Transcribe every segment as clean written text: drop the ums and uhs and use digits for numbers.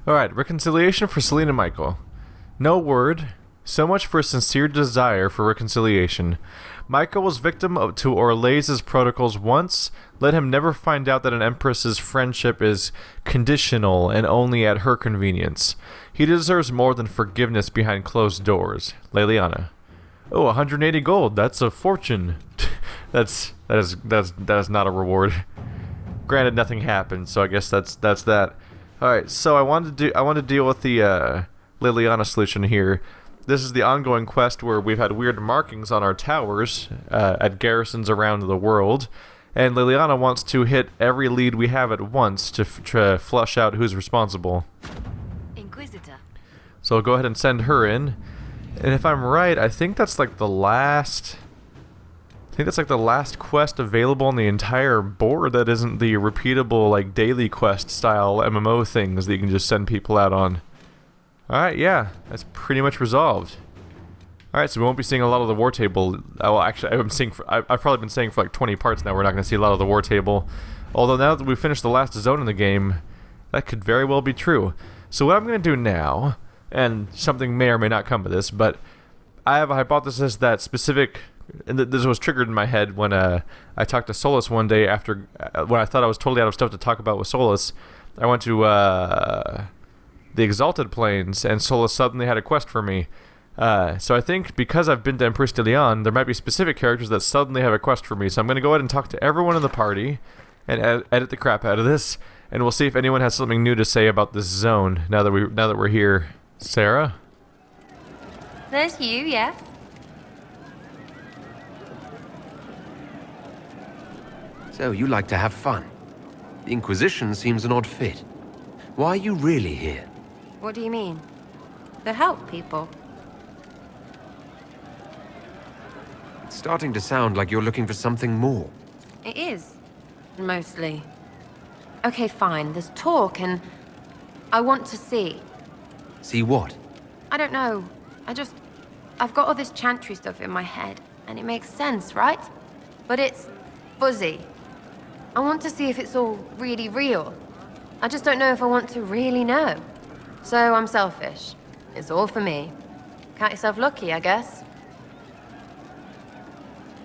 Alright, reconciliation for Celine and Michael. No word. So much for a sincere desire for reconciliation. Michael was victim to Orlaiz's protocols once. Let him never find out that an empress's friendship is conditional and only at her convenience. He deserves more than forgiveness behind closed doors. Leliana. Oh, 180 gold. That's a fortune. that is not a reward. Granted, nothing happened, so I guess that's that. Alright, so I want to deal with the Liliana solution here. This is the ongoing quest where we've had weird markings on our towers at garrisons around the world, and Liliana wants to hit every lead we have at once to flush out who's responsible. Inquisitor. So I'll go ahead and send her in, and if I'm right, I think that's like the last... quest available on the entire board that isn't the repeatable, like, daily quest style MMO things that you can just send people out on. Alright, yeah, that's pretty much resolved. Alright, so we won't be seeing a lot of the war table. Well, actually, I've probably been saying for like 20 parts now we're not going to see a lot of the war table. Although now that we've finished the last zone in the game, that could very well be true. So what I'm going to do now, and something may or may not come of this, but I have a hypothesis that specific... And this was triggered in my head when I talked to Solus one day after... when I thought I was totally out of stuff to talk about with Solus. I went to the Exalted Plains, and Solus suddenly had a quest for me. So I think because I've been to Empress de Leon, there might be specific characters that suddenly have a quest for me. So I'm going to go ahead and talk to everyone in the party and edit the crap out of this, and we'll see if anyone has something new to say about this zone now that we're here. Sarah? There's you, yes? So you like to have fun. The Inquisition seems an odd fit. Why are you really here? What do you mean? To help people. It's starting to sound like you're looking for something more. It is. Mostly. Okay, fine. There's talk and... I want to see. See what? I don't know. I've got all this chantry stuff in my head, and it makes sense, right? But it's fuzzy. I want to see if it's all really real. I just don't know if I want to really know. So I'm selfish. It's all for me. Count yourself lucky, I guess.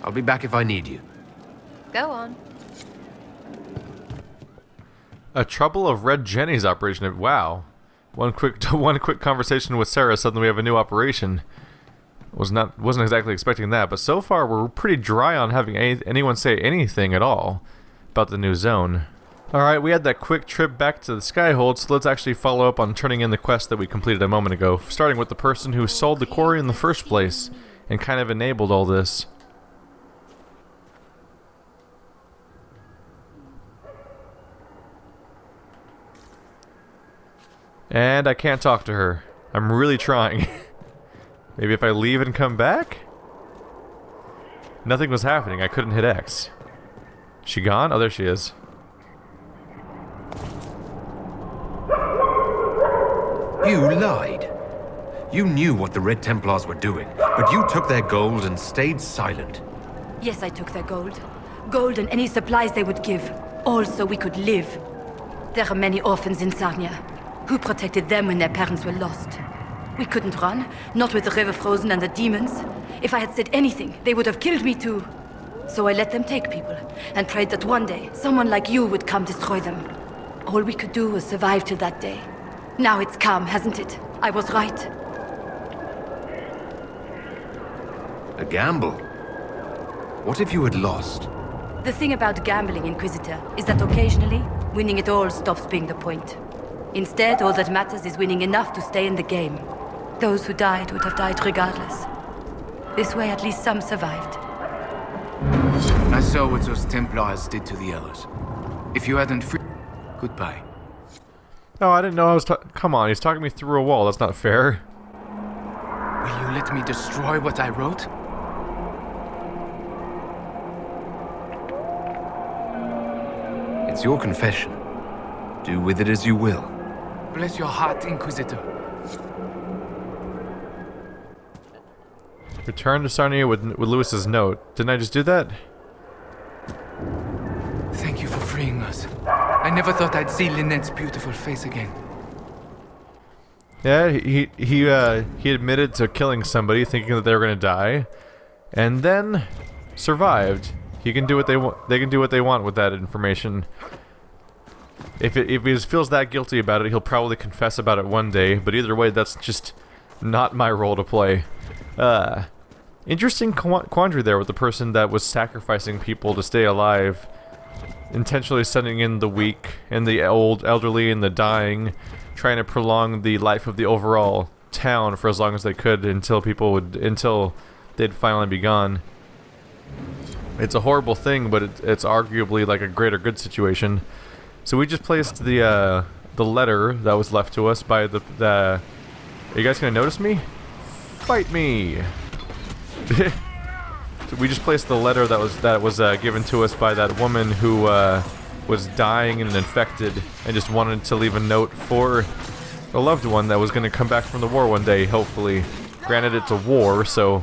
I'll be back if I need you. Go on. A Trouble of Red Jenny's operation. Wow. One quick conversation with Sarah, suddenly we have a new operation. Wasn't exactly expecting that, but so far we're pretty dry on having anyone say anything at all about the new zone. Alright, we had that quick trip back to the Skyhold, so let's actually follow up on turning in the quest that we completed a moment ago, starting with the person who sold the quarry in the first place and kind of enabled all this. And I can't talk to her. I'm really trying. Maybe if I leave and come back? Nothing was happening. I couldn't hit X. She gone? Oh, there she is. You lied. You knew what the Red Templars were doing, but you took their gold and stayed silent. Yes, I took their gold. Gold and any supplies they would give. All so we could live. There are many orphans in Sarnia. Who protected them when their parents were lost? We couldn't run, not with the river frozen and the demons. If I had said anything, they would have killed me too. So I let them take people, and prayed that one day, someone like you would come destroy them. All we could do was survive till that day. Now it's come, hasn't it? I was right. A gamble? What if you had lost? The thing about gambling, Inquisitor, is that occasionally, winning it all stops being the point. Instead, all that matters is winning enough to stay in the game. Those who died would have died regardless. This way, at least some survived. I saw what those Templars did to the others. If you hadn't goodbye. Oh, I didn't know I was come on, he's talking me through a wall. That's not fair. Will you let me destroy what I wrote? It's your confession. Do with it as you will. Bless your heart, Inquisitor. Return to Sarnia with Lewis's note. Didn't I just do that? Thank you for freeing us. I never thought I'd see Lynette's beautiful face again. Yeah, he admitted to killing somebody, thinking that they were gonna die, and then survived. He can do what they want. They can do what they want with that information. If he feels that guilty about it, he'll probably confess about it one day. But either way, that's just not my role to play. Interesting quandary there with the person that was sacrificing people to stay alive, intentionally sending in the weak and the old, elderly, and the dying, trying to prolong the life of the overall town for as long as they could until they'd finally be gone. It's a horrible thing, but it's arguably like a greater good situation. So we just placed the letter that was left to us by the. Are you guys gonna notice me? Fight me! So we just placed the letter that was given to us by that woman who was dying and infected, and just wanted to leave a note for a loved one that was gonna come back from the war one day, hopefully. Granted, it's a war, so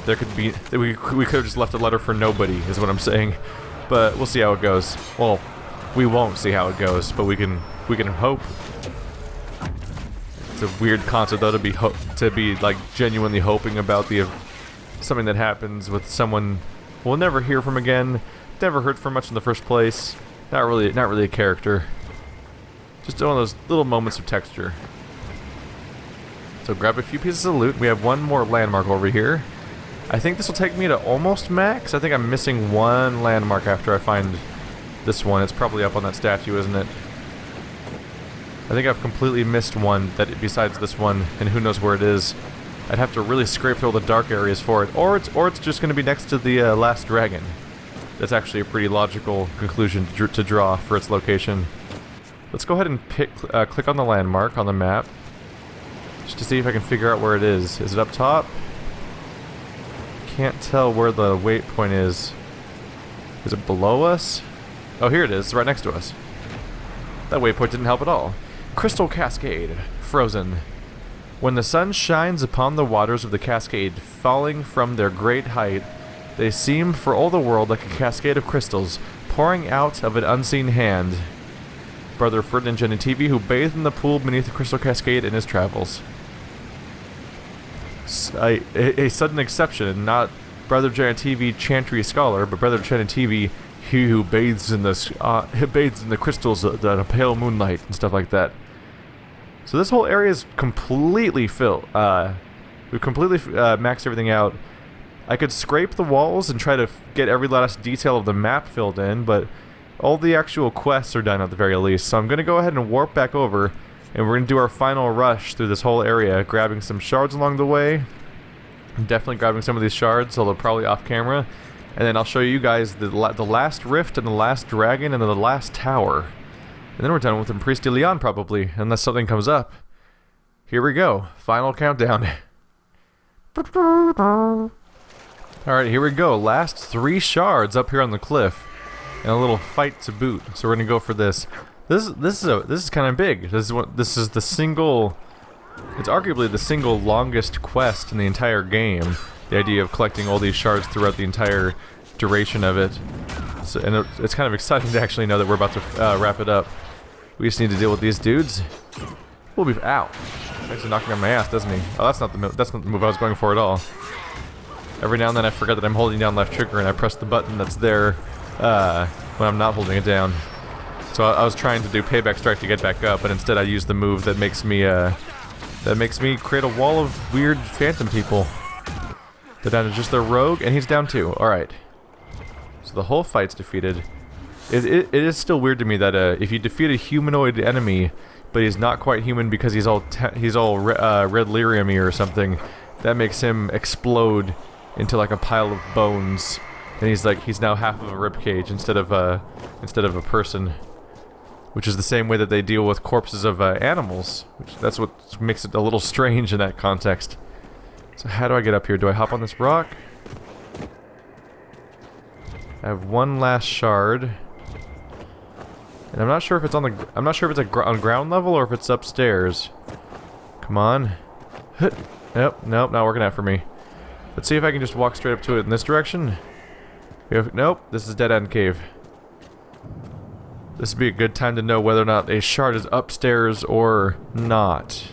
there could be we could have just left a letter for nobody, is what I'm saying. But we'll see how it goes. Well, we won't see how it goes, but we can hope. It's a weird concept though to be like genuinely hoping about something that happens with someone we'll never hear from again, never heard from much in the first place. Not really a character. Just one of those little moments of texture. So grab a few pieces of loot. We have one more landmark over here. I think this will take me to almost max. I think I'm missing one landmark after I find this one. It's probably up on that statue, isn't it? I think I've completely missed one besides this one, and who knows where it is. I'd have to really scrape through all the dark areas for it, or it's just going to be next to the last dragon. That's actually a pretty logical conclusion to draw for its location. Let's go ahead and click on the landmark on the map, just to see if I can figure out where it is. Is it up top? Can't tell where the waypoint is. Is it below us? Oh, here it is. It's right next to us. That waypoint didn't help at all. Crystal Cascade. Frozen. When the sun shines upon the waters of the cascade, falling from their great height, they seem for all the world like a cascade of crystals, pouring out of an unseen hand. Brother Ferdinand Genitivi, who bathed in the pool beneath the crystal cascade in his travels. A sudden exception, not Brother Genitivi, Chantry Scholar, but Brother Genitivi, he who bathes in the crystals of the pale moonlight and stuff like that. So this whole area is completely filled. We've completely maxed everything out. I could scrape the walls and try to get every last detail of the map filled in, but all the actual quests are done at the very least. So I'm going to go ahead and warp back over, and we're going to do our final rush through this whole area, grabbing some shards along the way. I'm definitely grabbing some of these shards, although probably off camera. And then I'll show you guys the last rift and the last dragon and then the last tower. And then we're done with Priest de Leon probably, unless something comes up. Here we go. Final countdown. Alright, here we go. Last 3 shards up here on the cliff. And a little fight to boot. So we're gonna go for this. This is kind of big. This is the single. It's arguably the single longest quest in the entire game. The idea of collecting all these shards throughout the entire duration of it. So, and it's kind of exciting to actually know that we're about to wrap it up. We just need to deal with these dudes. We'll be out. Actually knocking on my ass, doesn't he? Oh, that's not the move I was going for at all. Every now and then I forget that I'm holding down left trigger and I press the button that's there when I'm not holding it down. So I was trying to do payback strike to get back up, but instead I used the move that makes me create a wall of weird phantom people. They're down to just their rogue, and he's down too. Alright. So the whole fight's defeated. It is still weird to me that if you defeat a humanoid enemy, but he's not quite human because he's all red lyrium-y or something, that makes him explode into like a pile of bones, and he's now half of a ribcage instead of a person, which is the same way that they deal with corpses of animals. That's what makes it a little strange in that context. So how do I get up here? Do I hop on this rock? I have one last shard. And I'm not sure if it's on ground level or if it's upstairs. Come on. Nope, not working out for me. Let's see if I can just walk straight up to it in this direction. Nope, this is dead end cave. This would be a good time to know whether or not a shard is upstairs or not.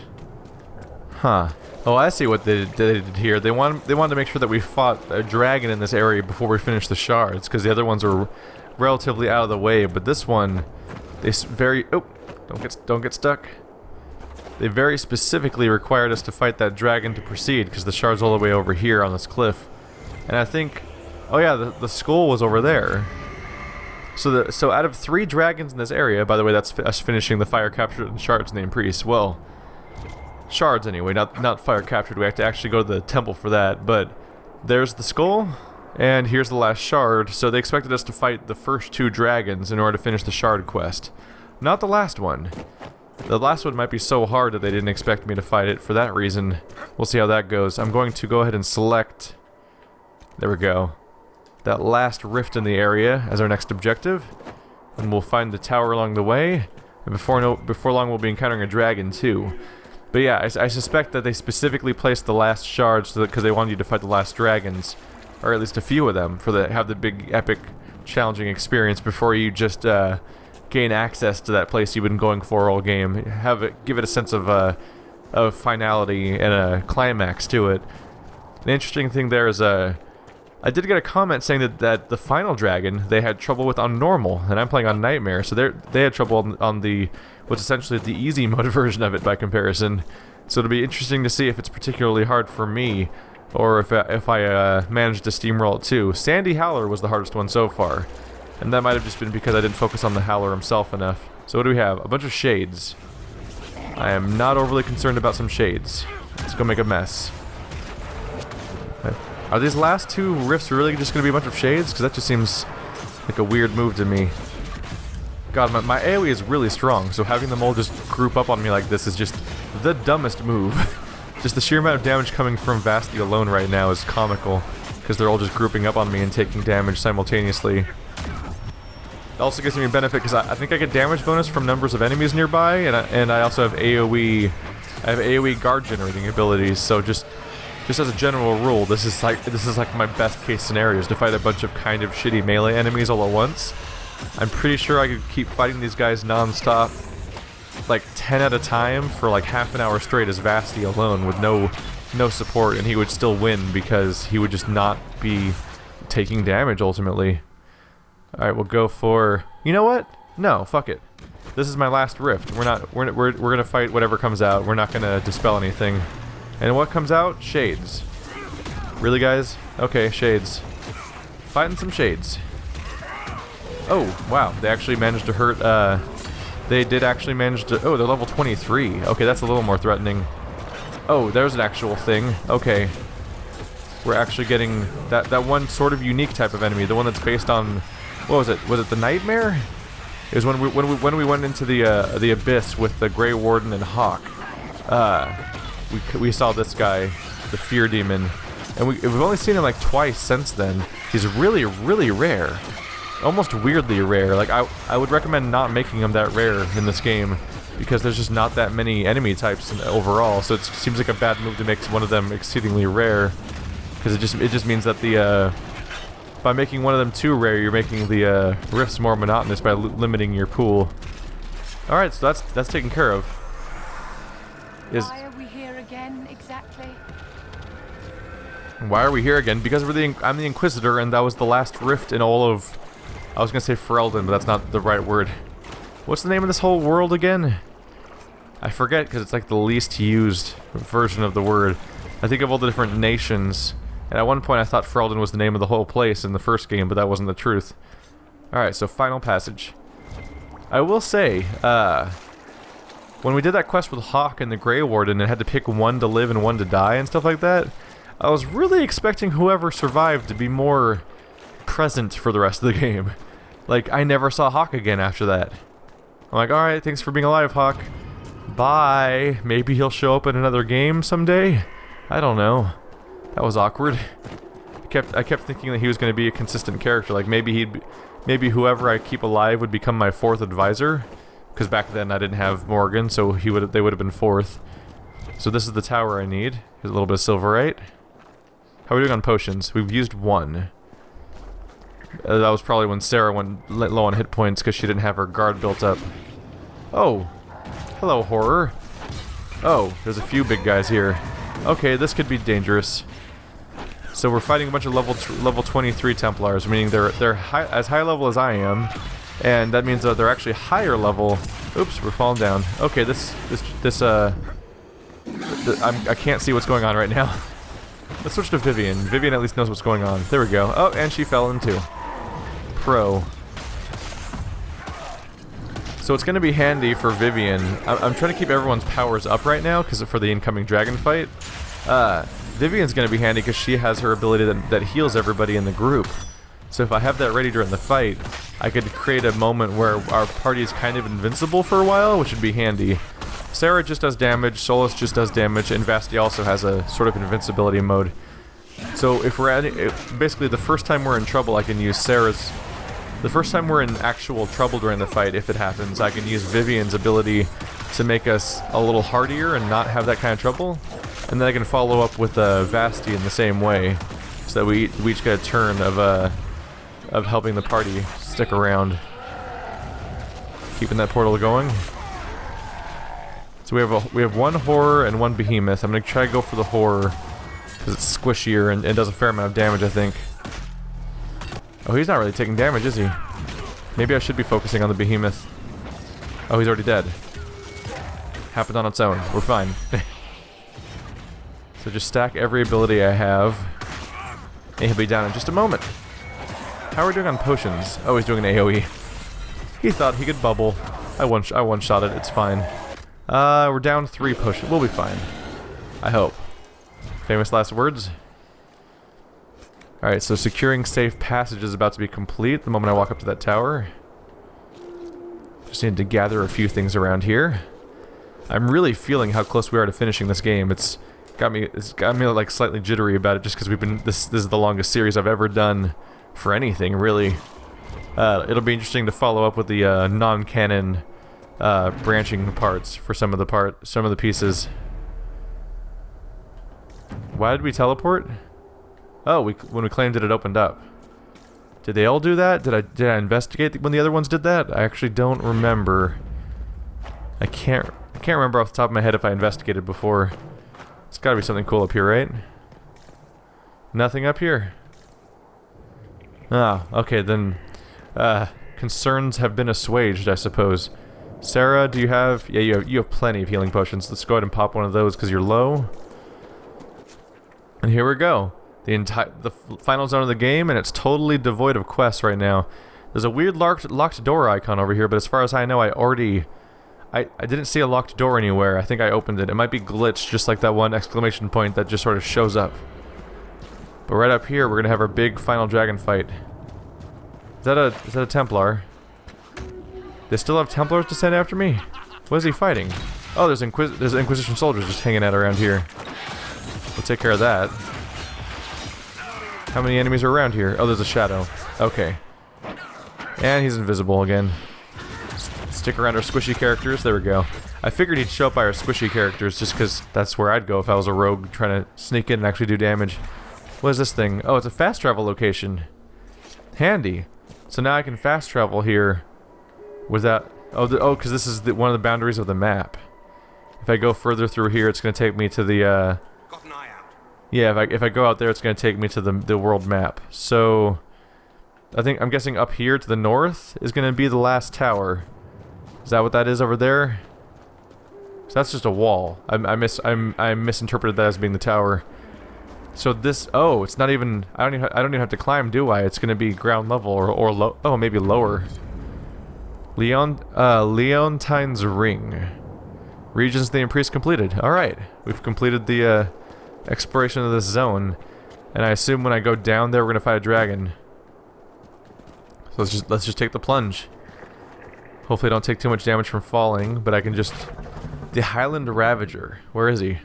Huh. Oh, I see what they did here. They wanted to make sure that we fought a dragon in this area before we finished the shards, because the other ones were relatively out of the way. But this one, don't get stuck. They very specifically required us to fight that dragon to proceed, because the shard's all the way over here on this cliff. And I think, oh yeah, the skull was over there. So out of 3 dragons in this area, by the way, that's us finishing the fire captured and shards named priests. Well, shards anyway, not fire captured. We have to actually go to the temple for that. But there's the skull, and here's the last shard. So they expected us to fight the first 2 dragons in order to finish the shard quest. Not the last one. The last one might be so hard that they didn't expect me to fight it for that reason. We'll see how that goes. I'm going to go ahead and select... There we go. That last rift in the area as our next objective. And we'll find the tower along the way. And before long we'll be encountering a dragon too. But yeah, I suspect that they specifically placed the last shards because they wanted you to fight the last dragons. Or at least a few of them, have the big, epic, challenging experience before you just gain access to that place you've been going for all game. Give it a sense of finality and a climax to it. An interesting thing there is I did get a comment saying that the final dragon they had trouble with on normal, and I'm playing on nightmare, so they had trouble on the what's essentially the easy mode version of it by comparison. So it'll be interesting to see if it's particularly hard for me, or if I managed to steamroll it too. Sandy Howler was the hardest one so far, and that might have just been because I didn't focus on the Howler himself enough. So what do we have? A bunch of shades. I am not overly concerned about some shades. Let's go make a mess. Are these last 2 rifts really just going to be a bunch of shades? Because that just seems like a weird move to me. God, my AoE is really strong, so having them all just group up on me like this is just the dumbest move. Just the sheer amount of damage coming from Vasti alone right now is comical, because they're all just grouping up on me and taking damage simultaneously. It also gives me a benefit because I think I get damage bonus from numbers of enemies nearby, and I also have AoE. I have AoE guard generating abilities, so just as a general rule, this is like my best case scenario, is to fight a bunch of kind of shitty melee enemies all at once. I'm pretty sure I could keep fighting these guys non-stop, like 10 at a time for like half an hour straight as Vasti alone with no support, and he would still win because he would just not be taking damage ultimately. Alright, we'll go for... You know what? No, fuck it. This is my last rift. We're gonna fight whatever comes out. We're not gonna dispel anything. And what comes out? Shades. Really, guys? Okay, shades. Fighting some shades. Oh, wow. They actually managed to hurt, they did actually manage to... Oh, they're level 23. Okay, that's a little more threatening. Oh, there's an actual thing. Okay. We're actually getting that one sort of unique type of enemy. The one that's based on... What was it? Was it the Nightmare? It was when we went into the Abyss with the Grey Warden and Hawk. We saw this guy, the Fear Demon, and we've only seen him like twice since then. He's really, really rare. Almost weirdly rare. Like, I would recommend not making him that rare in this game, because there's just not that many enemy types overall, so it seems like a bad move to make one of them exceedingly rare, because it just means that by making one of them too rare, you're making the rifts more monotonous by limiting your pool. Alright, so that's taken care of. Why are we here again, exactly? Why are we here again? Because I'm the Inquisitor, and that was the last rift in all of... I was gonna say Ferelden, but that's not the right word. What's the name of this whole world again? I forget, because it's like the least used version of the word. I think of all the different nations, and at one point I thought Ferelden was the name of the whole place in the first game, but that wasn't the truth. Alright, so final passage. I will say, when we did that quest with Hawk and the Grey Warden and had to pick one to live and one to die and stuff like that, I was really expecting whoever survived to be more present for the rest of the game. Like, I never saw Hawk again after that. I'm like, alright, thanks for being alive, Hawk. Bye. Maybe he'll show up in another game someday? I don't know. That was awkward. I kept thinking that he was going to be a consistent character. Like, maybe whoever I keep alive would become my 4th advisor. Because back then I didn't have Morgan, so they would have been 4th. So this is the tower I need. Here's a little bit of silverite. How are we doing on potions? We've used 1. That was probably when Sarah went low on hit points because she didn't have her guard built up. Oh, hello, horror. Oh, there's a few big guys here. Okay, this could be dangerous. So we're fighting a bunch of level 23 Templars, meaning they're as high level as I am, and that means that they're actually higher level. Oops, we're falling down. Okay, I can't see what's going on right now. Let's switch to Vivian. Vivian at least knows what's going on. There we go. Oh, and she fell in too. Pro. So it's going to be handy for Vivian. I'm trying to keep everyone's powers up right now because for the incoming dragon fight. Vivian's going to be handy because she has her ability that heals everybody in the group. So if I have that ready during the fight, I could create a moment where our party is kind of invincible for a while, which would be handy. Sarah just does damage, Solus just does damage, and Vasti also has a sort of invincibility mode. So if we're basically the first time we're in trouble, I can use Sarah's. The first time we're in actual trouble during the fight, if it happens, I can use Vivian's ability to make us a little hardier and not have that kind of trouble. And then I can follow up with Vasti in the same way, so that we each get a turn of helping the party stick around. Keeping that portal going. So we have one horror and one behemoth. I'm gonna try to go for the horror because it's squishier and does a fair amount of damage, I think. Oh, he's not really taking damage, is he? Maybe I should be focusing on the behemoth. Oh, he's already dead. Happened on its own. We're fine. So just stack every ability I have. And he'll be down in just a moment. How are we doing on potions? Oh, he's doing an AoE. He thought he could bubble. I one-shot it. It's fine. We're down 3 potions. We'll be fine. I hope. Famous last words? Alright, so securing safe passage is about to be complete the moment I walk up to that tower. Just need to gather a few things around here. I'm really feeling how close we are to finishing this game. It's got me like slightly jittery about it just because we've been this is the longest series I've ever done for anything, really. It'll be interesting to follow up with the non-canon branching parts for some of the pieces. Why did we teleport? Oh, when we claimed it opened up. Did they all do that? Did I investigate when the other ones did that? I actually don't remember. I can't remember off the top of my head if I investigated before. It's got to be something cool up here, right? Nothing up here. Ah, okay then. Concerns have been assuaged, I suppose. Sarah, do you have? Yeah, you have plenty of healing potions. Let's go ahead and pop one of those because you're low. And here we go. The final zone of the game, and it's totally devoid of quests right now. There's a weird locked door icon over here, but as far as I know, I didn't see a locked door anywhere. I think I opened it. It might be glitched, just like that one exclamation point that just sort of shows up. But right up here, we're gonna have our big final dragon fight. Is that a Templar? They still have Templars to send after me? What is he fighting? Oh, there's Inquisition soldiers just hanging out around here. We'll take care of that. How many enemies are around here? Oh, there's a shadow. Okay. And he's invisible again. Stick around our squishy characters. There we go. I figured he'd show up by our squishy characters just because that's where I'd go if I was a rogue trying to sneak in and actually do damage. What is this thing? Oh, it's a fast travel location. Handy. So now I can fast travel here without... Oh, because this is one of the boundaries of the map. If I go further through here, it's going to take me to the... Got an eye out. Yeah, if I go out there, it's going to take me to the world map. So... I'm guessing up here to the north is going to be the last tower. Is that what that is over there? So that's just a wall. I misinterpreted that as being the tower. So this... Oh, it's not even... I don't even have to climb, do I? It's going to be ground level or low... Oh, maybe lower. Leontine's Ring. Regions of the Priest completed. Alright. We've completed the exploration of this zone. And I assume when I go down there, we're going to fight a dragon. So let's just take the plunge. Hopefully I don't take too much damage from falling, but I can just... The Highland Ravager. Where is he?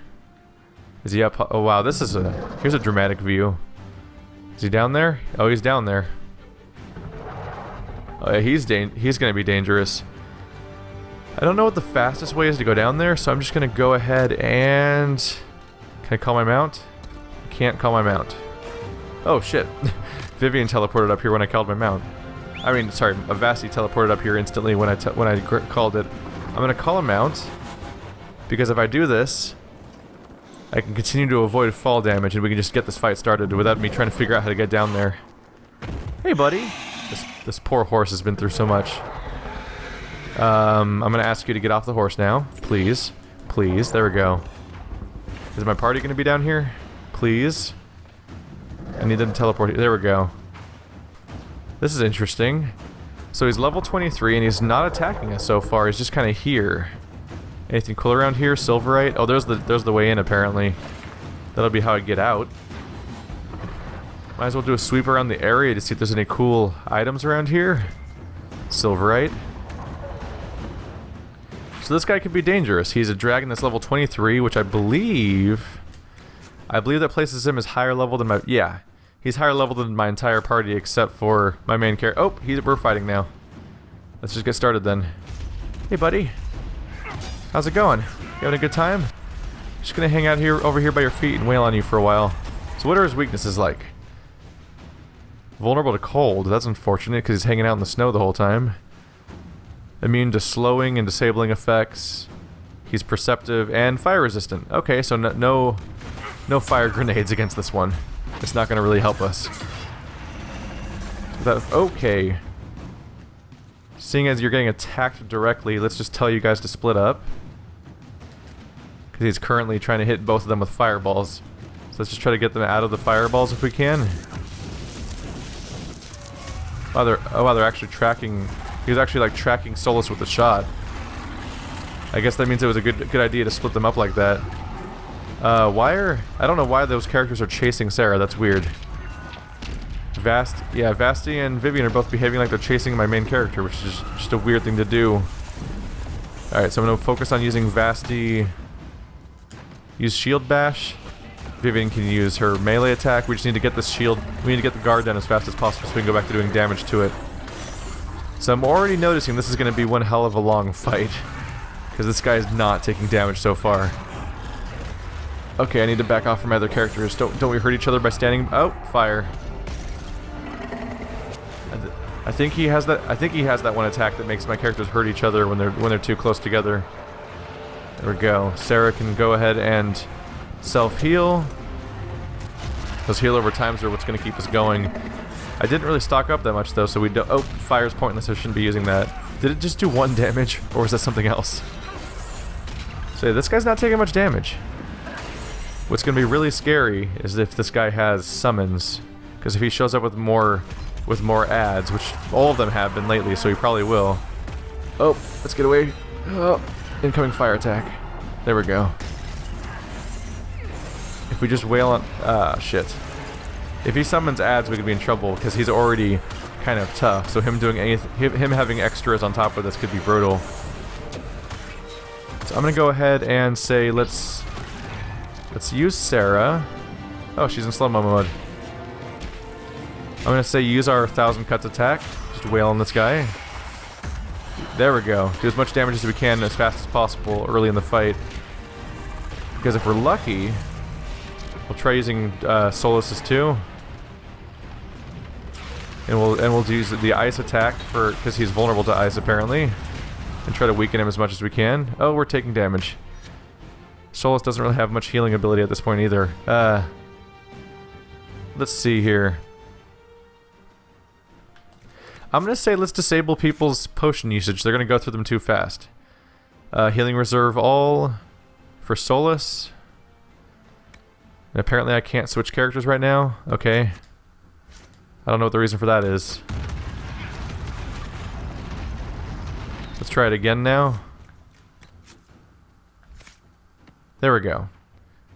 Is he up? Oh wow, this is here's a dramatic view. Is he down there? Oh, he's down there. Oh yeah, he's gonna be dangerous. I don't know what the fastest way is to go down there, so I'm just gonna go ahead and... Can I call my mount? I can't call my mount. Oh shit. Vivian teleported up here when I called my mount. I mean, sorry, Vasti teleported up here instantly when I called it. I'm gonna call a mount. Because if I do this, I can continue to avoid fall damage and we can just get this fight started without me trying to figure out how to get down there. Hey, buddy. This poor horse has been through so much. I'm gonna ask you to get off the horse now. Please. Please. There we go. Is my party gonna be down here? Please. I need them to teleport. There we go. This is interesting. So he's level 23 and he's not attacking us so far. He's just kind of here. Anything cool around here? Silverite? Oh, there's the way in apparently. That'll be how I get out. Might as well do a sweep around the area to see if there's any cool items around here. Silverite. So this guy could be dangerous. He's a dragon that's level 23, which I believe that places him as higher level than my... Yeah. He's higher level than my entire party except for my main character. Oh, we're fighting now. Let's just get started then. Hey, buddy. How's it going? You having a good time? Just gonna hang out here, over here by your feet and wail on you for a while. So what are his weaknesses like? Vulnerable to cold. That's unfortunate because he's hanging out in the snow the whole time. Immune to slowing and disabling effects. He's perceptive and fire resistant. Okay, so no fire grenades against this one. It's not going to really help us. Okay. Seeing as you're getting attacked directly, let's just tell you guys to split up. Because he's currently trying to hit both of them with fireballs. So let's just try to get them out of the fireballs if we can. Wow, they're actually tracking... He was actually like tracking Solus with a shot. I guess that means it was a good idea to split them up like that. I don't know why those characters are chasing Sarah. That's weird. Vasti and Vivian are both behaving like they're chasing my main character, which is just a weird thing to do. Alright, so I'm going to focus on using Vasti. Use Shield Bash. Vivian can use her melee attack. We just need to get this shield. We need to get the guard down as fast as possible so we can go back to doing damage to it. So I'm already noticing this is going to be one hell of a long fight. Because this guy is not taking damage so far. Okay, I need to back off from my other characters. Don't we hurt each other by standing... Oh, fire. I think he has that one attack that makes my characters hurt each other when they're too close together. There we go. Sarah can go ahead and self-heal. Those heal over times are what's going to keep us going. I didn't really stock up that much though, so we don't... Oh, fire's pointless. I shouldn't be using that. Did it just do 1 damage, or was that something else? So this guy's not taking much damage. What's going to be really scary is if this guy has summons, because if he shows up with more ads, which all of them have been lately, so he probably will. Oh, let's get away. Oh, incoming fire attack. There we go. If we just wail on... shit. If he summons ads, we could be in trouble, because he's already kind of tough, so him doing him having extras on top of this could be brutal. So I'm going to go ahead and say let's use Sarah. Oh, she's in slow-mo mode. I'm going to say use our 1,000 cuts attack. Just wail on this guy. There we go. Do as much damage as we can as fast as possible early in the fight. Because if we're lucky, we'll try using Solus's too. And we'll use the ice attack because he's vulnerable to ice apparently. And try to weaken him as much as we can. Oh, we're taking damage. Solus doesn't really have much healing ability at this point either. Let's see here. I'm going to say let's disable people's potion usage. They're going to go through them too fast. Healing reserve all for Solus. And apparently I can't switch characters right now. Okay. I don't know what the reason for that is. Let's try it again now. There we go.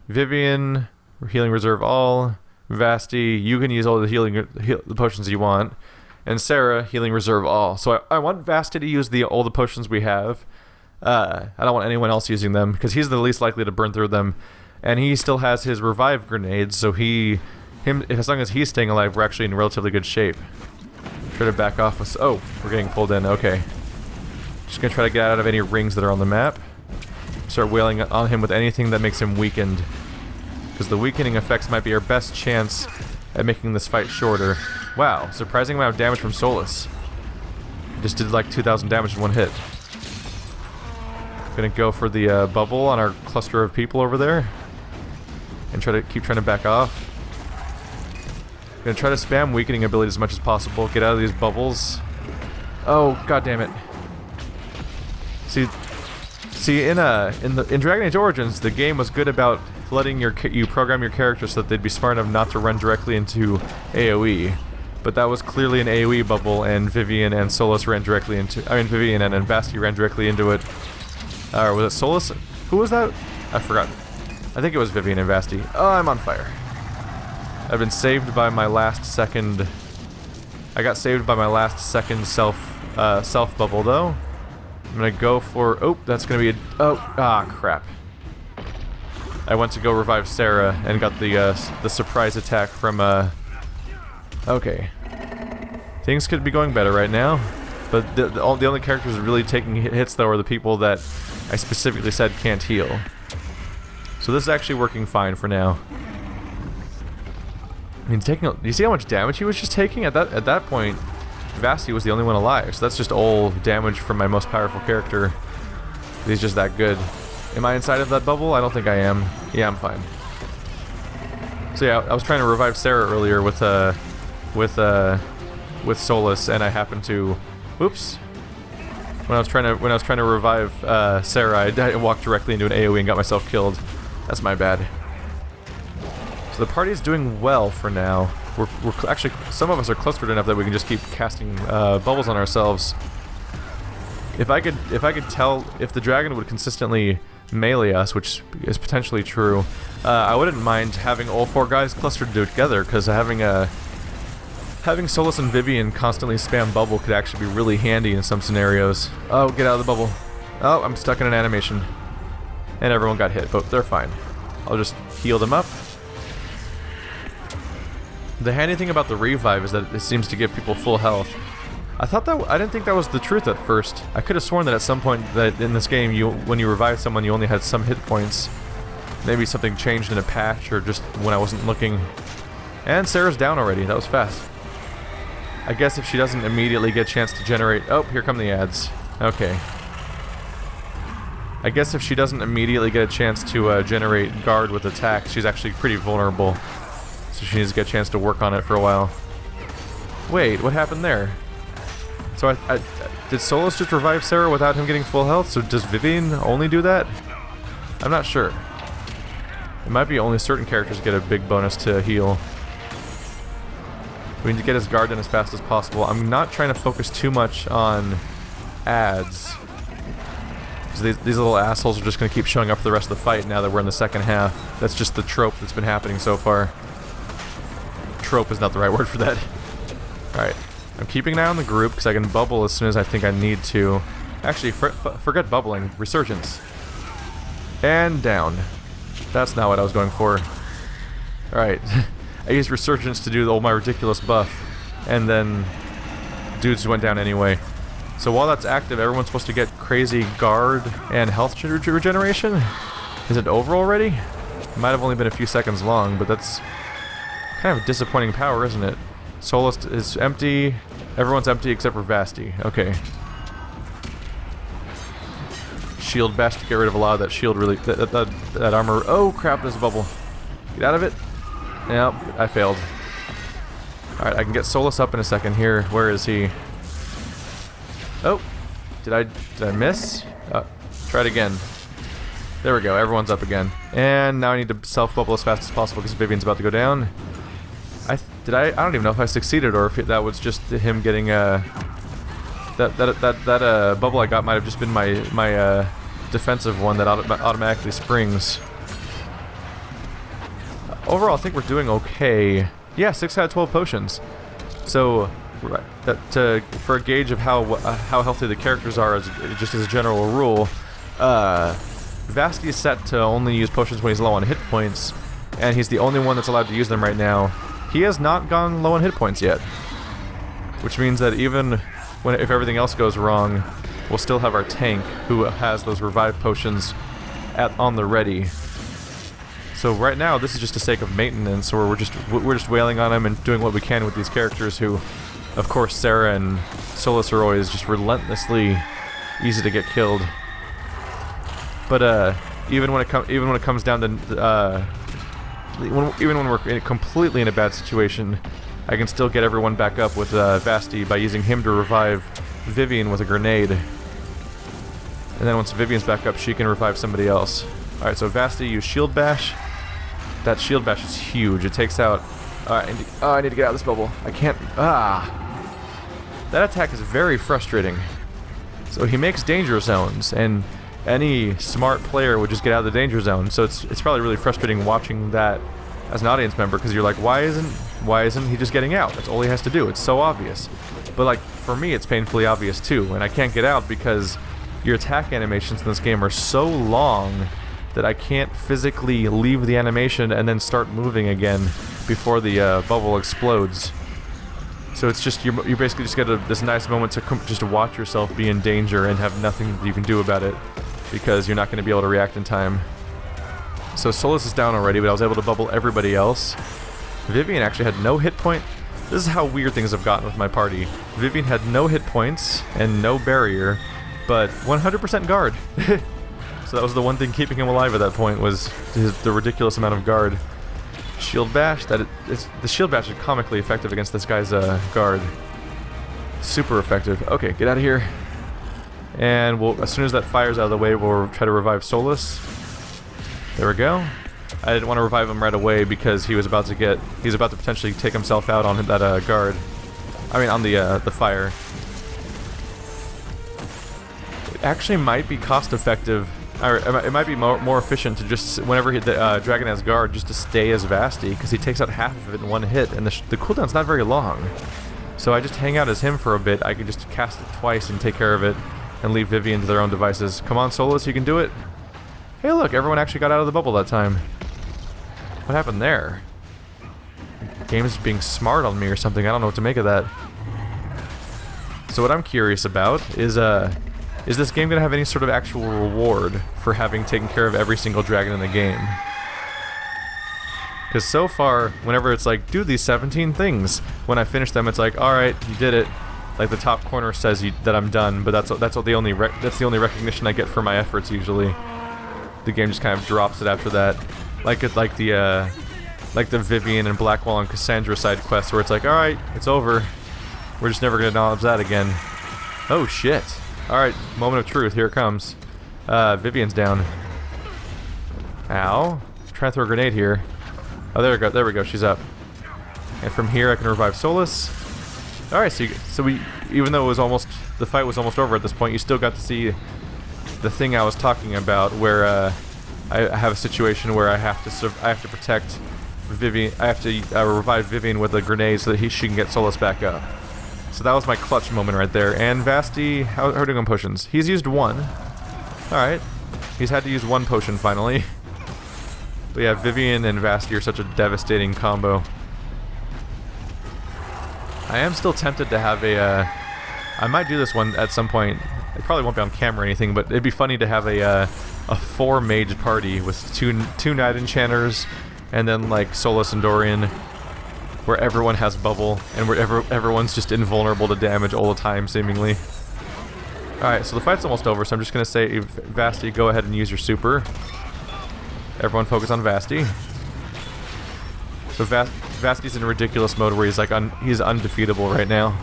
Vivian, healing reserve all. Vasti, you can use all the potions you want. And Sarah, healing reserve all. So I want Vasti to use all the potions we have. I don't want anyone else using them because he's the least likely to burn through them. And he still has his revive grenades, so as long as he's staying alive, we're actually in relatively good shape. Try to back off with... Oh, we're getting pulled in. Okay. Just gonna try to get out of any rings that are on the map. Start wailing on him with anything that makes him weakened. Because the weakening effects might be our best chance at making this fight shorter. Wow, surprising amount of damage from Solus. Just did like 2,000 damage in one hit. Gonna go for the bubble on our cluster of people over there. And keep trying to back off. Gonna try to spam weakening ability as much as possible. Get out of these bubbles. Oh, god damn it. See, in Dragon Age Origins, the game was good about letting you program your characters so that they'd be smart enough not to run directly into AoE. But that was clearly an AoE bubble, and Vivian and Solus ran directly into... I mean, Vivian and Vasti ran directly into it. Or was it Solus? Who was that? I forgot. I think it was Vivian and Vasti. Oh, I'm on fire. I've been saved by my last second... I got saved by my last second self bubble, though. I'm gonna go for... Oh, that's gonna be a... Oh, ah, crap. I went to go revive Sarah and got the surprise attack from, Okay. Things could be going better right now. But the only characters really taking hits, though, are the people that I specifically said can't heal. So this is actually working fine for now. I mean, you see how much damage he was just taking? At that point, Vasti was the only one alive, so that's just all damage from my most powerful character. He's just that good. Am I inside of that bubble? I don't think I am. Yeah, I'm fine. So yeah, I was trying to revive Sarah earlier with Solus, and I happened to... Whoops. When I was trying to revive Sarah, I walked directly into an AoE and got myself killed. That's my bad. So the party is doing well for now. We're actually, some of us are clustered enough that we can just keep casting bubbles on ourselves. If I could tell if the dragon would consistently melee us, which is potentially true, I wouldn't mind having all 4 guys clustered together, because having Solus and Vivian constantly spam bubble could actually be really handy in some scenarios. Oh, get out of the bubble. Oh, I'm stuck in an animation. And everyone got hit, but they're fine. I'll just heal them up. The handy thing about the revive is that it seems to give people full health. I didn't think that was the truth at first. I could have sworn that at some point that in this game, when you revive someone, you only had some hit points. Maybe something changed in a patch, or just when I wasn't looking. And Sarah's down already. That was fast. I guess if she doesn't immediately get a chance to generate... Oh, here come the ads. Okay. I guess if she doesn't immediately get a chance to generate guard with attack, she's actually pretty vulnerable. So she needs to get a chance to work on it for a while. Wait, what happened there? So did Solus just revive Sarah without him getting full health? So does Vivian only do that? I'm not sure. It might be only certain characters get a big bonus to heal. We need to get his guard done as fast as possible. I'm not trying to focus too much on ads. These little assholes are just going to keep showing up for the rest of the fight now that we're in the second half. That's just the trope that's been happening so far. Trope is not the right word for that. Alright. I'm keeping an eye on the group because I can bubble as soon as I think I need to. Actually, forget bubbling. Resurgence. And down. That's not what I was going for. Alright. I used Resurgence to do all my ridiculous buff. And then dudes went down anyway. So while that's active, everyone's supposed to get crazy guard and health regeneration? Is it over already? It might have only been a few seconds long, but that's kind of a disappointing power, isn't it? Solus is empty. Everyone's empty except for Vasti. Okay. Shield bash to get rid of a lot of that shield, really. That armor. Oh crap, there's a bubble. Get out of it. Yep, I failed. Alright, I can get Solus up in a second here. Where is he? Oh, did I miss? Try it again. There we go, everyone's up again. And now I need to self-bubble as fast as possible because Vivian's about to go down. I don't even know if I succeeded or if that was just him getting that bubble I got might have just been my defensive one that automatically springs. Overall, I think we're doing okay. Yeah, 6 out of 12 potions. So for a gauge of how healthy the characters are, just as a general rule, Vasti is set to only use potions when he's low on hit points, and he's the only one that's allowed to use them right now. He has not gone low on hit points yet, which means that even if everything else goes wrong, we'll still have our tank who has those revive potions on the ready. So right now, this is just a sake of maintenance, or we're just wailing on him and doing what we can with these characters who, of course, Sarah and Solus are always just relentlessly easy to get killed. But even when it comes down to even when we're completely in a bad situation, I can still get everyone back up with Vasti by using him to revive Vivian with a grenade. And then once Vivian's back up, she can revive somebody else. Alright, so Vasti used Shield Bash. That Shield Bash is huge. It takes out... Alright, I need to get out of this bubble. I can't... That attack is very frustrating. So he makes danger zones, and any smart player would just get out of the danger zone. So it's probably really frustrating watching that as an audience member, because you're like, why isn't he just getting out? That's all he has to do. It's so obvious. But like, for me, it's painfully obvious too, and I can't get out because your attack animations in this game are so long that I can't physically leave the animation and then start moving again before the bubble explodes. So it's just, you basically just get this nice moment to just watch yourself be in danger and have nothing that you can do about it, because you're not going to be able to react in time. So Solus is down already, but I was able to bubble everybody else. Vivian actually had no hit point. This is how weird things have gotten with my party. Vivian had no hit points and no barrier, but 100% guard. So that was the one thing keeping him alive at that point, was the ridiculous amount of guard. Shield Bash, the Shield Bash is comically effective against this guy's guard. Super effective. Okay, get out of here. And as soon as that fire's out of the way, we'll try to revive Solus. There we go. I didn't want to revive him right away because he's about to potentially take himself out on that guard. I mean, on the fire. It actually might be cost effective, or it might be more efficient to just, whenever the dragon has guard, just to stay as Vasti, because he takes out half of it in one hit, and the cooldown's not very long. So I just hang out as him for a bit. I can just cast it twice and take care of it, and leave Vivian to their own devices. Come on, Solus, you can do it. Hey look, everyone actually got out of the bubble that time. What happened there? The game's being smart on me or something. I don't know what to make of that. So what I'm curious about is this game gonna have any sort of actual reward for having taken care of every single dragon in the game? Because so far, whenever it's like, do these 17 things, when I finish them, it's like, alright, you did it. Like, the top corner says that I'm done, but that's the only recognition I get for my efforts usually. The game just kind of drops it after that. Like the Vivian and Blackwall and Cassandra side quests, where it's like, alright, it's over. We're just never gonna acknowledge that again. Oh shit. Alright, moment of truth, here it comes. Vivian's down. Ow. I'm trying to throw a grenade here. Oh, there we go, she's up. And from here I can revive Solus. Alright, so even though the fight was almost over at this point, you still got to see the thing I was talking about, where I have a situation where I have to protect Vivian. I have to revive Vivian with a grenade so that she can get Solus back up. So that was my clutch moment right there. And Vasti, how are we doing on potions? He's used one. Alright. He's had to use one potion finally. But yeah, Vivian and Vasti are such a devastating combo. I am still tempted to have I might do this one at some point. It probably won't be on camera or anything, but it'd be funny to have a 4-mage party with two Knight Enchanters, and then like Solus and Dorian, where everyone has bubble, and where everyone's just invulnerable to damage all the time, seemingly. Alright, so the fight's almost over, so I'm just gonna say, Vasti, go ahead and use your super. Everyone focus on Vasti. So Vasti's in ridiculous mode where he's undefeatable right now.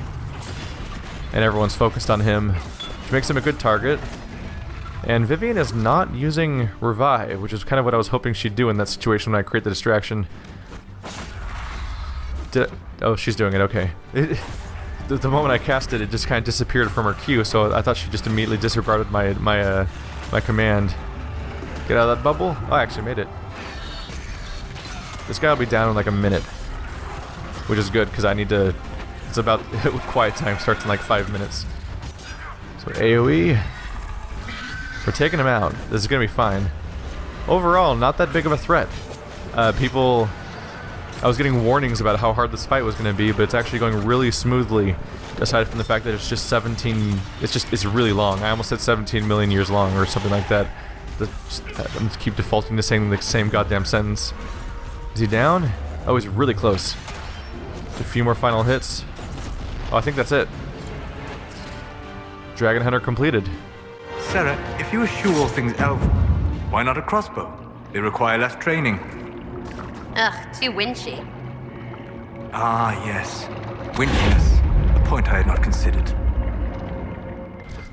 And everyone's focused on him, which makes him a good target. And Vivian is not using Revive, which is kind of what I was hoping she'd do in that situation when I create the distraction. Oh, she's doing it, okay. The moment I cast it, it just kind of disappeared from her queue, so I thought she just immediately disregarded my command. Get out of that bubble? Oh, I actually made it. This guy will be down in like a minute, which is good, because I need to... It's about... quiet time starts in like 5 minutes. So AoE... We're taking him out. This is gonna be fine. Overall, not that big of a threat. People... I was getting warnings about how hard this fight was gonna be, but it's actually going really smoothly, aside from the fact that it's just 17... It's really long. I almost said 17 million years long, or something like that. I'm just keep defaulting to saying the same goddamn sentence. Is he down? Oh, he's really close. A few more final hits. Oh, I think that's it. Dragon Hunter completed. Sarah, if you eschew all things elf... Why not a crossbow? They require less training. Ugh, too winchy. Ah, yes. Windiness. A point I had not considered.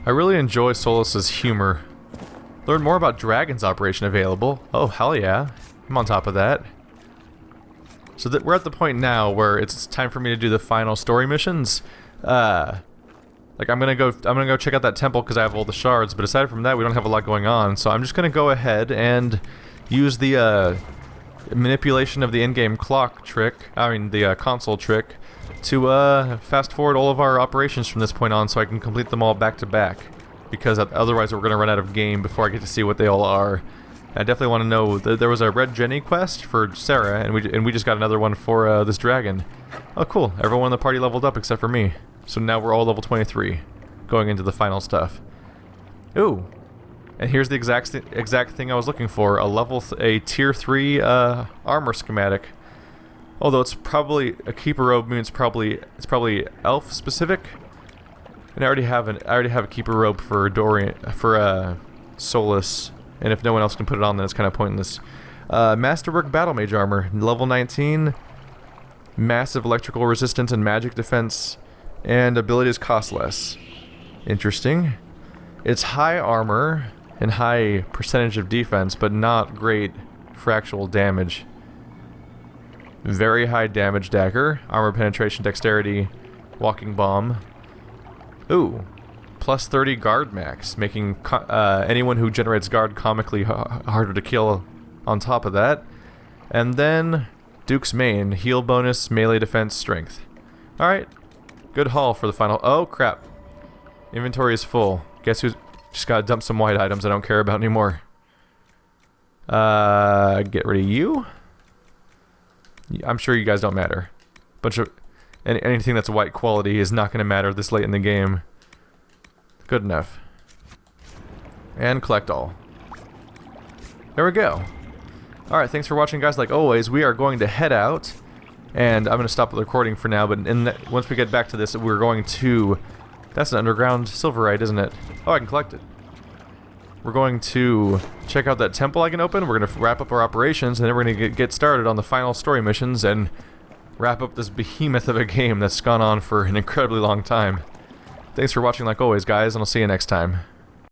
I really enjoy Solus's humor. Learn more about Dragon's operation available. Oh, hell yeah. I'm on top of that. So we're at the point now where it's time for me to do the final story missions. Like I'm gonna go check out that temple because I have all the shards, but aside from that we don't have a lot going on, so I'm just gonna go ahead and use the manipulation of the in-game clock trick, the console trick, to fast forward all of our operations from this point on so I can complete them all back to back, because otherwise we're gonna run out of game before I get to see what they all are. I definitely want to know. There was a Red Jenny quest for Sarah, and we just got another one for this dragon. Oh, cool! Everyone in the party leveled up except for me. So now we're all level 23, going into the final stuff. Ooh, and here's the exact thing I was looking for: a tier 3 armor schematic. Although it's probably a keeper robe means it's probably elf specific. And I already have a keeper robe for Solus. And if no one else can put it on, then it's kind of pointless. Masterwork Battle Mage Armor, level 19. Massive electrical resistance and magic defense. And abilities cost less. Interesting. It's high armor and high percentage of defense, but not great for actual damage. Very high damage dagger. Armor penetration, dexterity, walking bomb. Ooh. Plus 30 guard max, making anyone who generates guard comically harder to kill on top of that. And then Duke's Main, heal bonus, melee defense, strength. Alright, good haul for the final. Oh crap. Inventory is full. Guess who's just gotta dump some white items I don't care about anymore. Get rid of you. I'm sure you guys don't matter. Bunch of anything that's white quality is not gonna matter this late in the game. Good enough. And collect all. There we go. Alright, thanks for watching, guys. Like always, we are going to head out. And I'm going to stop the recording for now, but once we get back to this, we're going to... That's an underground silverite, isn't it? Oh, I can collect it. We're going to check out that temple I can open. We're going to wrap up our operations, and then we're going to get started on the final story missions and wrap up this behemoth of a game that's gone on for an incredibly long time. Thanks for watching like always, guys, and I'll see you next time.